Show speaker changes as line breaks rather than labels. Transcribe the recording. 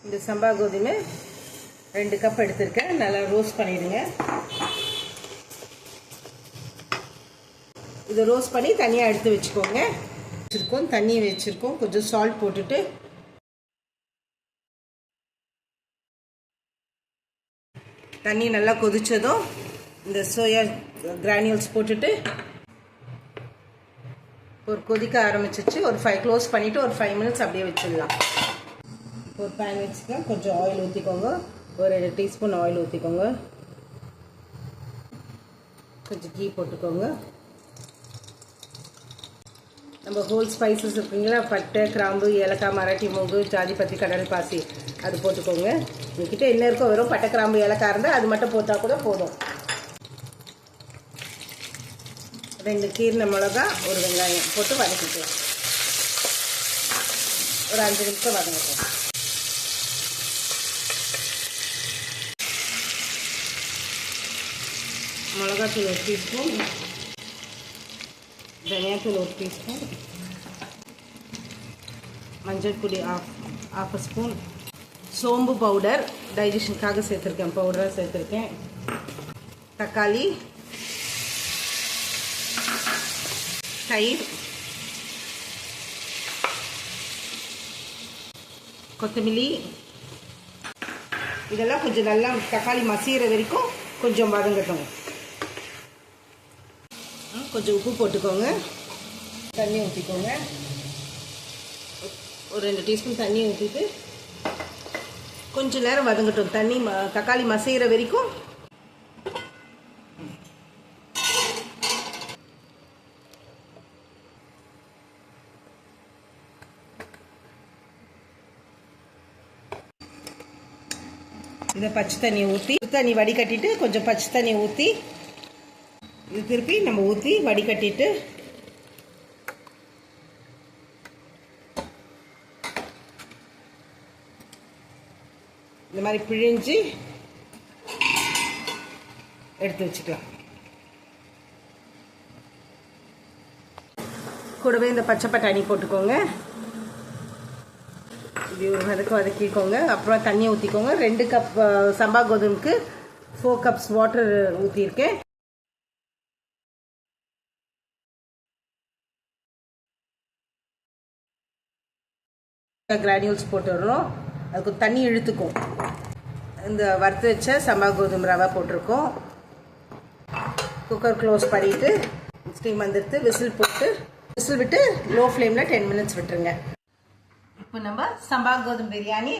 இந்த சம்பா கோதுமை 2 கப் எடுத்திருக்கேன். நல்லா ரோஸ்ட் பண்ணிடுங்க. இதை ரோஸ்ட் பண்ணி தனியாக எடுத்து வச்சுக்கோங்க. தண்ணி வச்சுருக்கோம். கொஞ்சம் சால்ட் போட்டுட்டு தண்ணி நல்லா கொதிச்சதும் இந்த சோயா கிரானியூல்ஸ் போட்டுட்டு ஒரு கொதிக்க ஆரம்பிச்சிச்சு. ஒரு க்ளோஸ் பண்ணிவிட்டு ஒரு 5 மினிட்ஸ் அப்படியே வச்சிடலாம். ஒரு பேன் வச்சுக்கலாம். கொஞ்சம் ஆயில் ஊற்றிக்கோங்க. ஒரு 2 டீஸ்பூன் ஆயில் ஊற்றிக்கோங்க. கொஞ்சம் கீ போட்டுக்கோங்க. நம்ம ஹோல் ஸ்பைசஸ் இருக்குங்களா, பட்டை, கிராம்பு, ஏலக்காய், மராட்டி மூங்கு, ஜாதிபத்தி, கடல் பாசி, அது போட்டுக்கோங்க. உங்ககிட்ட என்ன இருக்கோ வெறும் பட்டை, கிராம்பு, ஏலக்காய் இருந்தால் அது மட்டும் போட்டால் கூட போதும். 2 கீரின மிளகா, ஒரு வெங்காயம் போட்டு வதக்கிக்கலாம். ஒரு 5 நிமிஷம் வதங்கட்டும். மிளகாத்தூள் 1 டீஸ்பூன், தனியாத்தூள் 1 டீஸ்பூன், மஞ்சள் பொடி ½ ஸ்பூன், சோம்பு பவுடர் டைஜஷனுக்காக சேர்த்துருக்கேன், பவுடராக சேர்த்துருக்கேன், தக்காளி, தயிர், கொத்தமல்லி, இதெல்லாம் கொஞ்சம் நல்லா தக்காளி மசிகிற வரைக்கும் கொஞ்சம் வதங்கட்டும். கொஞ்சம் உப்பு போட்டுக்கோங்க. தண்ணி ஊற்றிக்கோங்க. ஒரு 2 டீஸ்பூன் தண்ணி ஊற்றிட்டு கொஞ்சம் நேரம் வதங்கட்டும். தக்காளி மசிகிற வரைக்கும். இதை பச்சை தண்ணி ஊற்றி தண்ணி வடிகட்டிட்டு கொஞ்சம் பச்சை தண்ணி ஊற்றி இது திருப்பி நம்ம ஊற்றி வடிகட்டிட்டு இந்த மாதிரி பிழிஞ்சு எடுத்து வச்சுக்கலாம். கூடவே இந்த பச்சை பட்டாணி போட்டுக்கோங்க. இது ஒரு வதக்கிக்கோங்க. அப்புறம் தண்ணி ஊற்றிக்கோங்க. 2 கப் சம்பா கோதுமைக்கு 4 கப்ஸ் வாட்டர் ஊற்றிருக்கேன். கிரானியூல்ஸ் போட்டுடுறோம். அதுக்கு தண்ணி இழுத்துக்கும். இந்த வறுத்து வச்ச சம்பா கோதுமை ரவை போட்டிருக்கோம். குக்கர் க்ளோஸ் பண்ணிவிட்டு ஸ்டீம் வந்துடுத்து விசில் விட்டு லோ ஃப்ளேமில் 10 மினிட்ஸ் விட்டுருங்க. இப்போ நம்ம சம்பா கோதுமை பிரியாணி